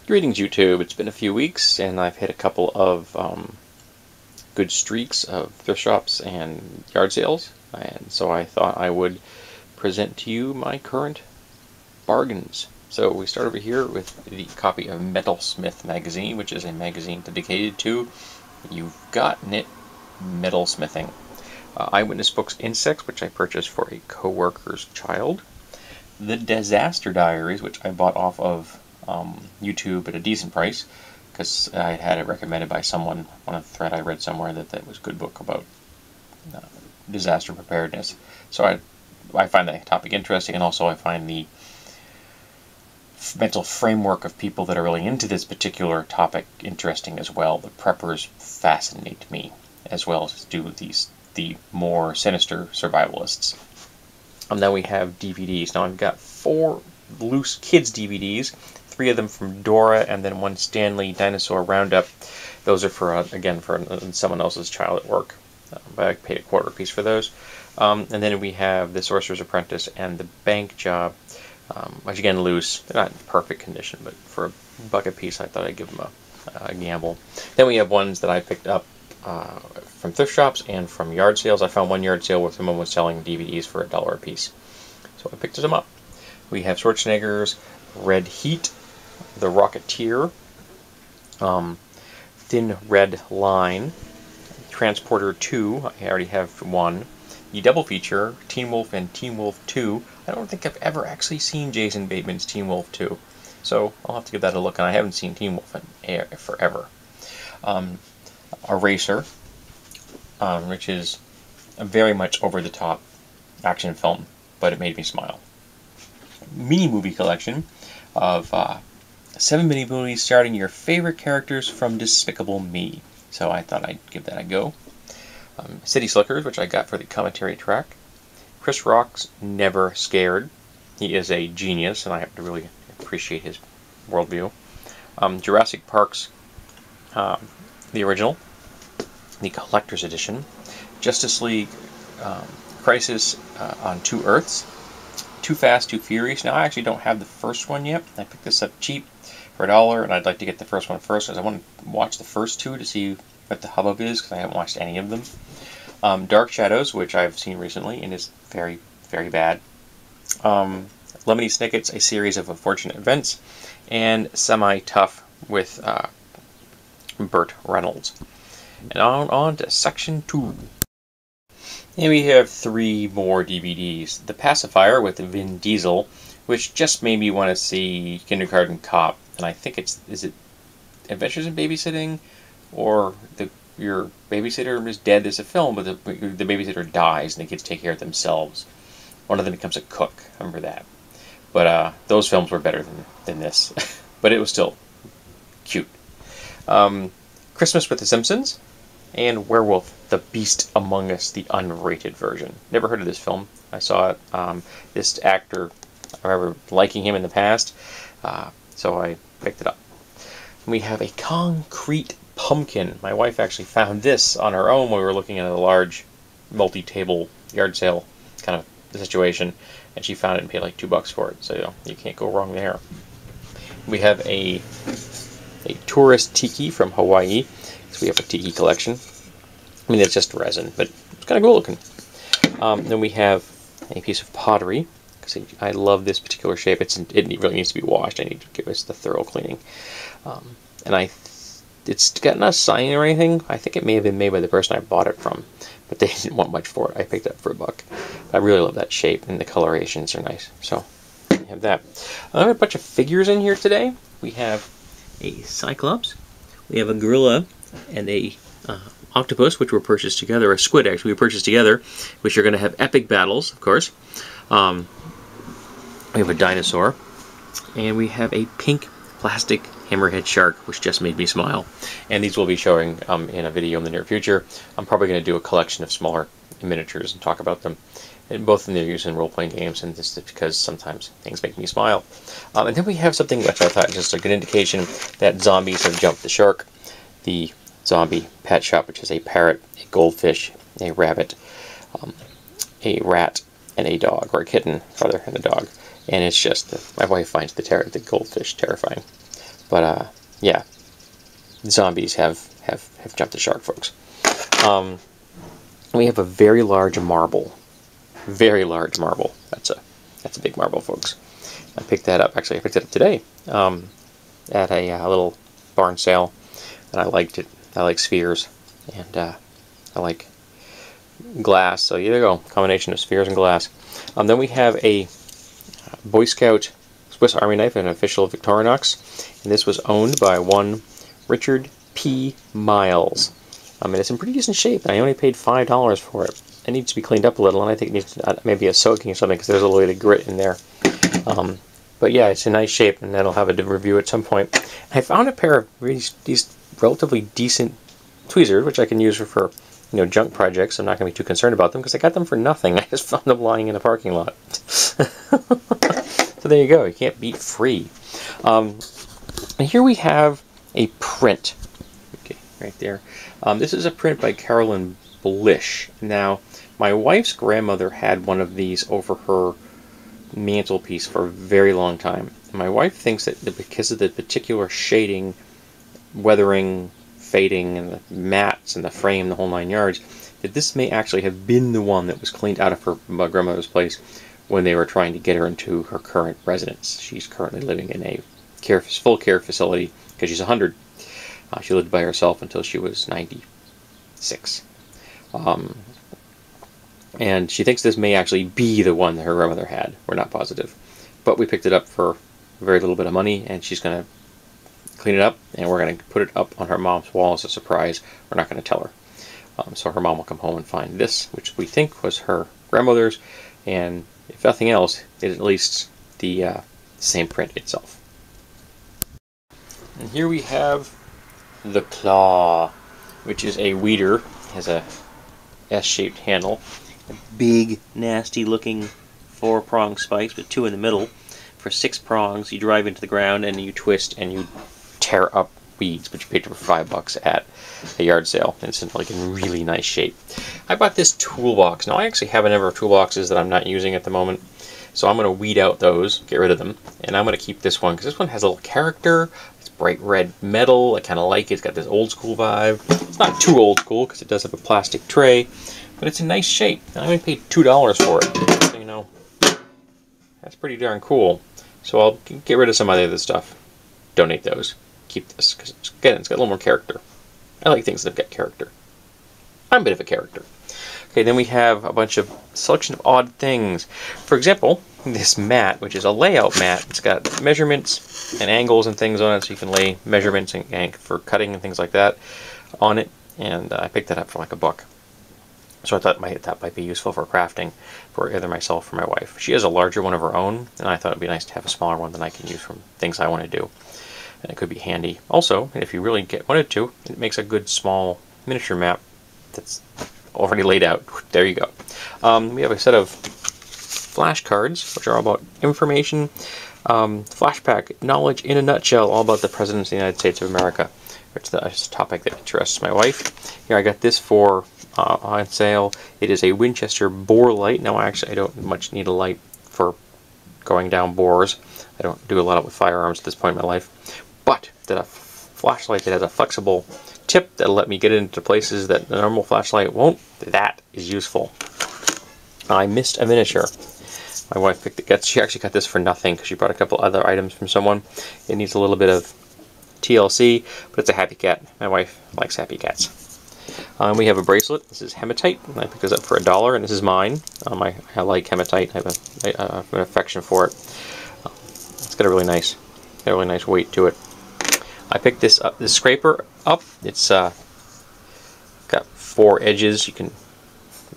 Greetings, YouTube. It's been a few weeks, and I've hit a couple of good streaks of thrift shops and yard sales, and so I thought I would present to you my current bargains. So we start over here with the copy of Metalsmith magazine, which is a magazine dedicated to, you've gotten it, metalsmithing. Eyewitness Books Insects, which I purchased for a co-worker's child. The Disaster Diaries, which I bought off of YouTube at a decent price because I had it recommended by someone on a thread I read somewhere that was a good book about disaster preparedness. So I find that topic interesting, and also I find the mental framework of people that are really into this particular topic interesting as well. The preppers fascinate me, as well as do the more sinister survivalists. And then we have DVDs. Now I've got 4 loose kids DVDs, 3 of them from Dora, and then 1 Stanley Dinosaur Roundup. Those are for, again, for someone else's child at work. But I paid $0.25 apiece for those. And then we have The Sorcerer's Apprentice and The Bank Job, which again loose. They're not in perfect condition, but for $1 a piece I thought I'd give them a gamble. Then we have ones that I picked up from thrift shops and from yard sales. I found one yard sale where someone was selling DVDs for $1 a piece, so I picked them up. We have Schwarzenegger's Red Heat, The Rocketeer, Thin Red Line, Transporter 2, I already have 1, the double feature, Teen Wolf and Teen Wolf 2. I don't think I've ever actually seen Jason Bateman's Teen Wolf 2, so I'll have to give that a look, and I haven't seen Teen Wolf in forever. Eraser, which is a very much over-the-top action film, but it made me smile. Mini movie collection of 7 mini movies starring your favorite characters from Despicable Me. So I thought I'd give that a go. City Slickers, which I got for the commentary track. Chris Rock's Never Scared. He is a genius, and I have to really appreciate his worldview. Jurassic Park's the original, the collector's edition. Justice League Crisis on 2 Earths. Too Fast, Too Furious. Now, I actually don't have the first one yet. I picked this up cheap for $1, and I'd like to get the first one first because I want to watch the first 2 to see what the hubbub is, because I haven't watched any of them. Dark Shadows, which I've seen recently and is very, very bad. Lemony Snicket's A Series of Unfortunate Events, and Semi-Tough with Burt Reynolds. And on to section 2. And we have 3 more DVDs. The Pacifier with Vin Diesel, which just made me want to see Kindergarten Cop. And I think is it Adventures in Babysitting, or your babysitter is dead. There's a film, but the babysitter dies and the kids take care of themselves. One of them becomes a cook. I remember that. But those films were better than this. But it was still cute. Christmas with the Simpsons, and Werewolf, the Beast Among Us, the unrated version. Never heard of this film. I saw it. This actor, I remember liking him in the past, so I picked it up. We have a Concrete Pumpkin. My wife actually found this on her own when we were looking at a large multi-table yard sale kind of situation, and she found it and paid like $2 for it, so you can't go wrong there. We have a tourist tiki from Hawaii. So we have a tiki collection. I mean, it's just resin, but it's kind of cool looking. Then we have a piece of pottery, because I love this particular shape. It really needs to be washed. I need to give it the thorough cleaning. And it's got not a sign or anything. I think it may have been made by the person I bought it from, but they didn't want much for it. I picked it up for $1. I really love that shape, and the colorations are nice. So we have that. I have a bunch of figures in here today. We have a Cyclops. We have a gorilla and a octopus, which were purchased together, a squid actually we purchased together, which are going to have epic battles, of course. We have a dinosaur, and we have a pink plastic hammerhead shark, which just made me smile. And these will be showing in a video in the near future. I'm probably going to do a collection of smaller miniatures and talk about them, and both in their use in role-playing games, and just because sometimes things make me smile. And then we have something which I thought was just a good indication that zombies have jumped the shark. The Zombie Pet Shop, which is a parrot, a goldfish, a rabbit, a rat, and a dog, or a kitten, rather, and a dog. And it's just, my wife finds the goldfish terrifying. But yeah, zombies have jumped the shark, folks. We have a very large marble. Very large marble. That's a big marble, folks. I picked that up. Actually, I picked it up today at a little barn sale, and I liked it. I like spheres, and I like glass. So there you go, combination of spheres and glass. Then we have a Boy Scout Swiss Army knife, an official Victorinox, and this was owned by one Richard P. Miles. And it's in pretty decent shape. I only paid $5 for it. It needs to be cleaned up a little, and I think it needs maybe a soaking or something, because there's a little bit of grit in there. But yeah, it's in nice shape, and that'll have a review at some point. I found a pair of these relatively decent tweezers, which I can use for junk projects. I'm not going to be too concerned about them, because I got them for nothing. I just found them lying in a parking lot. So there you go. You can't beat free. And here we have a print. Okay, right there. This is a print by Carolyn Blish. Now, my wife's grandmother had one of these over her mantelpiece for a very long time. My wife thinks that because of the particular shading, weathering, fading, and the mats and the frame, the whole 9 yards, that this may actually have been the one that was cleaned out of her grandmother's place when they were trying to get her into her current residence. She's currently living in a full care facility because she's 100. She lived by herself until she was 96. And she thinks this may actually be the one that her grandmother had. We're not positive. But we picked it up for very little bit of money, and she's going to clean it up, and we're going to put it up on her mom's wall as a surprise. We're not going to tell her. So her mom will come home and find this, which we think was her grandmother's, and if nothing else, it at least the same print itself. And here we have the Claw, which is a weeder. It has a S-shaped handle. A big, nasty-looking 4-prong spikes with 2 in the middle. For 6 prongs, you drive into the ground and you twist and you tear up weeds, which you picked up for $5 at a yard sale. And it's in really nice shape. I bought this toolbox. Now, I actually have a number of toolboxes that I'm not using at the moment, so I'm going to weed out those, get rid of them, and I'm going to keep this one because this one has a little character. It's bright red metal. I kind of like it. It's got this old school vibe. It's not too old school because it does have a plastic tray, but it's in nice shape. I only paid $2 for it, so that's pretty darn cool. So I'll get rid of some other stuff, donate those, keep this because again, it's got a little more character. I like things that have got character. I'm a bit of a character. Okay, then we have a bunch of selection of odd things. For example, this mat, which is a layout mat. It's got measurements and angles and things on it, so you can lay measurements and for cutting and things like that on it. And I picked that up for like $1. So I thought that might be useful for crafting for either myself or my wife. She has a larger one of her own, and I thought it'd be nice to have a smaller one that I can use for things I want to do. And it could be handy. Also, if you really wanted to, it makes a good small miniature map that's already laid out. There you go. We have a set of flashcards, which are all about information, flashback, knowledge in a nutshell, all about the Presidents of the United States of America, which is a topic that interests my wife. Here, I got this for on sale. It is a Winchester bore light. Now, actually, I don't much need a light for going down bores. I don't do a lot with firearms at this point in my life. But a flashlight that has a flexible tip that'll let me get into places that the normal flashlight won't, that is useful. I missed a miniature. My wife picked it. She actually got this for nothing because she brought a couple other items from someone. It needs a little bit of TLC, but it's a happy cat. My wife likes happy cats. We have a bracelet. This is hematite. I picked this up for $1, and this is mine. I like hematite. I have an affection for it. It's got a really nice weight to it. I picked this scraper up. It's got 4 edges. You can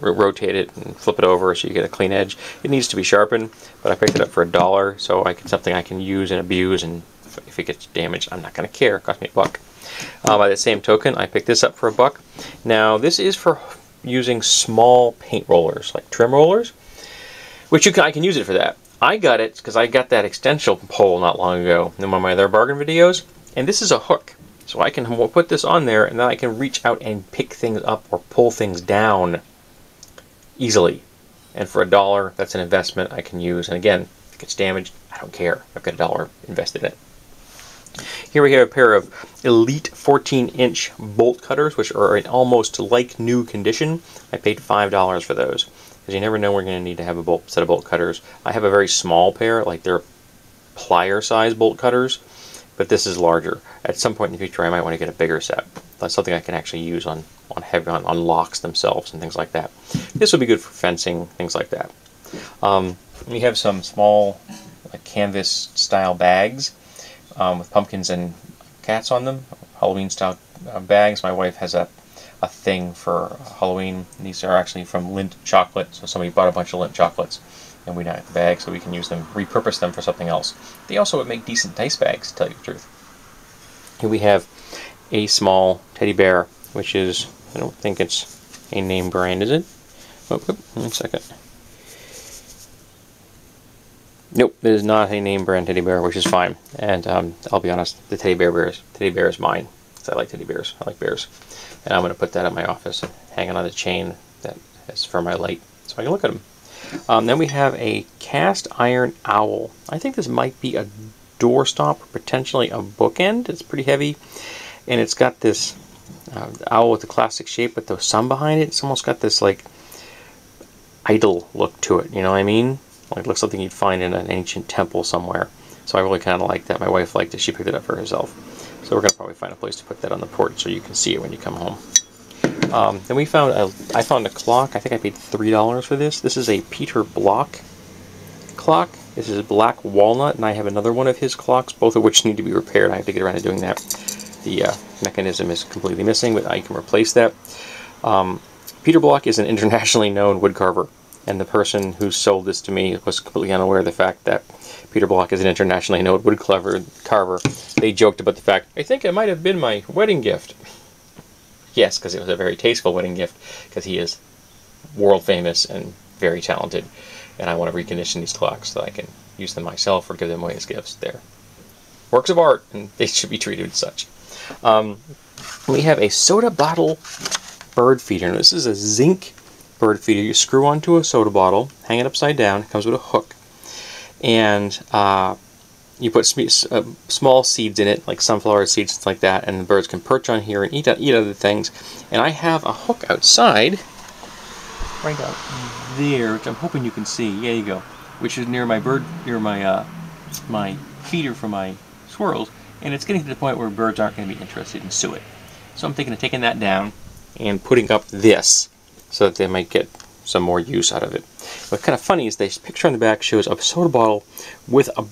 rotate it and flip it over so you get a clean edge. It needs to be sharpened, but I picked it up for $1, so something I can use and abuse, and if it gets damaged, I'm not going to care. It cost me $1. By the same token, I picked this up for $1. Now, this is for using small paint rollers, like trim rollers, which I can use it for that. I got it because I got that extension pole not long ago in one of my other bargain videos, and this is a hook. So I can put this on there, and then I can reach out and pick things up or pull things down easily. And for $1, that's an investment I can use. And again, if it gets damaged, I don't care. I've got $1 invested in it. Here we have a pair of Elite 14-inch bolt cutters, which are in almost like new condition. I paid $5 for those, because you never know when you're going to need to have a set of bolt cutters. I have a very small pair, like they're plier-sized bolt cutters, but this is larger. At some point in the future, I might want to get a bigger set. That's something I can actually use on locks themselves and things like that. This would be good for fencing, things like that. We have some small canvas-style bags with pumpkins and cats on them, Halloween-style bags. My wife has a thing for Halloween. These are actually from Lindt chocolate, so somebody bought a bunch of Lindt chocolates, and we now have the bags so we can use them, repurpose them for something else. They also would make decent dice bags, to tell you the truth. Here we have a small teddy bear, which is, I don't think it's a name brand, is it? Oh, 1 second. Nope, it is not a name brand teddy bear, which is fine. And I'll be honest, the teddy bear is mine, because I like teddy bears. I like bears. And I'm going to put that in my office, hanging on the chain that is for my light, so I can look at them. Then we have a cast iron owl. I think this might be a doorstop, or potentially a bookend. It's pretty heavy, and it's got this owl with the classic shape with the sun behind it. It's almost got this like idol look to it, you know what I mean? Like it looks something you'd find in an ancient temple somewhere. So I really kind of like that. My wife liked it. She picked it up for herself. So we're going to probably find a place to put that on the porch so you can see it when you come home. Then I found a clock. I think I paid $3 for this. This is a Peter Block clock. This is black walnut, and I have another one of his clocks, both of which need to be repaired. I have to get around to doing that. The mechanism is completely missing, but I can replace that. Peter Block is an internationally known woodcarver, and the person who sold this to me was completely unaware of the fact that Peter Block is an internationally known woodcarver. They joked about the fact, I think it might have been my wedding gift. Yes, because it was a very tasteful wedding gift, because he is world famous and very talented, and I want to recondition these clocks so that I can use them myself or give them away as gifts. They're works of art, and they should be treated as such. We have a soda bottle bird feeder. Now, this is a zinc bird feeder. You screw onto a soda bottle, hang it upside down, it comes with a hook, and you put small seeds in it, like sunflower seeds, things like that, and the birds can perch on here and eat other things. And I have a hook outside, right out there, which I'm hoping you can see. There you go. Which is near my my feeder for my squirrels, and it's getting to the point where birds aren't going to be interested in suet. So I'm thinking of taking that down and putting up this so that they might get some more use out of it. What's kind of funny is this picture on the back shows a soda bottle with a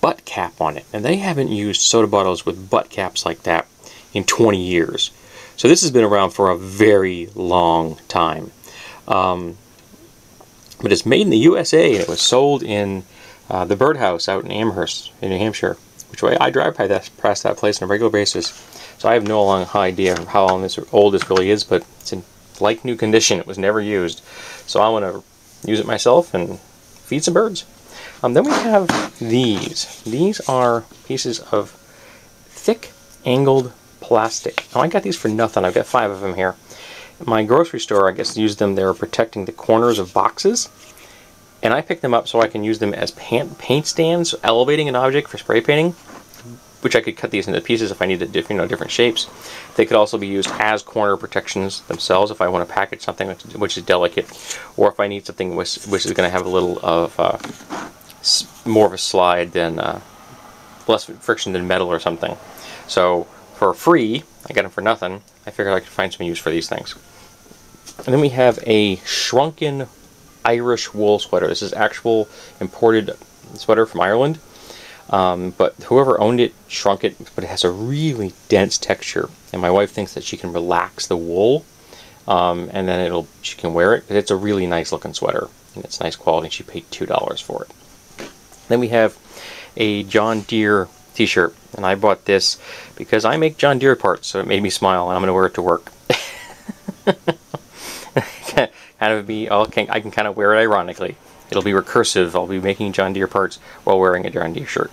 butt cap on it, and they haven't used soda bottles with butt caps like that in 20 years. So this has been around for a very long time. But it's made in the USA, and it was sold in the Birdhouse out in Amherst, in New Hampshire, which way I drive past that place on a regular basis. So I have no idea how old this really is, but it's in like new condition. It was never used. So I want to use it myself and feed some birds. Then we have these. These are pieces of thick angled plastic. Now I got these for nothing. I've got 5 of them here. My grocery store, I guess, used them. They were protecting the corners of boxes. And I picked them up so I can use them as paint stands, elevating an object for spray painting, which I could cut these into pieces if I needed different shapes. They could also be used as corner protections themselves if I want to package something which is delicate, or if I need something which is going to have a little of more of a slide than less friction than metal or something. So for free, I got them for nothing. I figured I could find some use for these things. And then we have a shrunken Irish wool sweater. This is actual imported sweater from Ireland. But whoever owned it shrunk it, but it has a really dense texture, and my wife thinks that she can relax the wool, and then she can wear it. It's a really nice looking sweater, and it's nice quality, and she paid $2 for it. Then we have a John Deere t-shirt, and I bought this because I make John Deere parts, so it made me smile, and I'm going to wear it to work. I can kind of wear it ironically. It'll be recursive. I'll be making John Deere parts while wearing a John Deere shirt.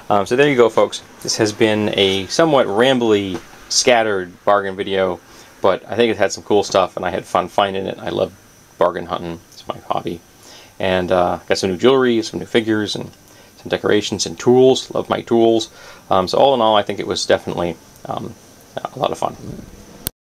So there you go, folks. This has been a somewhat rambly, scattered bargain video, but I think it had some cool stuff, and I had fun finding it. I love bargain hunting. It's my hobby. And got some new jewelry, some new figures, and some decorations and tools. Love my tools. So all in all, I think it was definitely a lot of fun.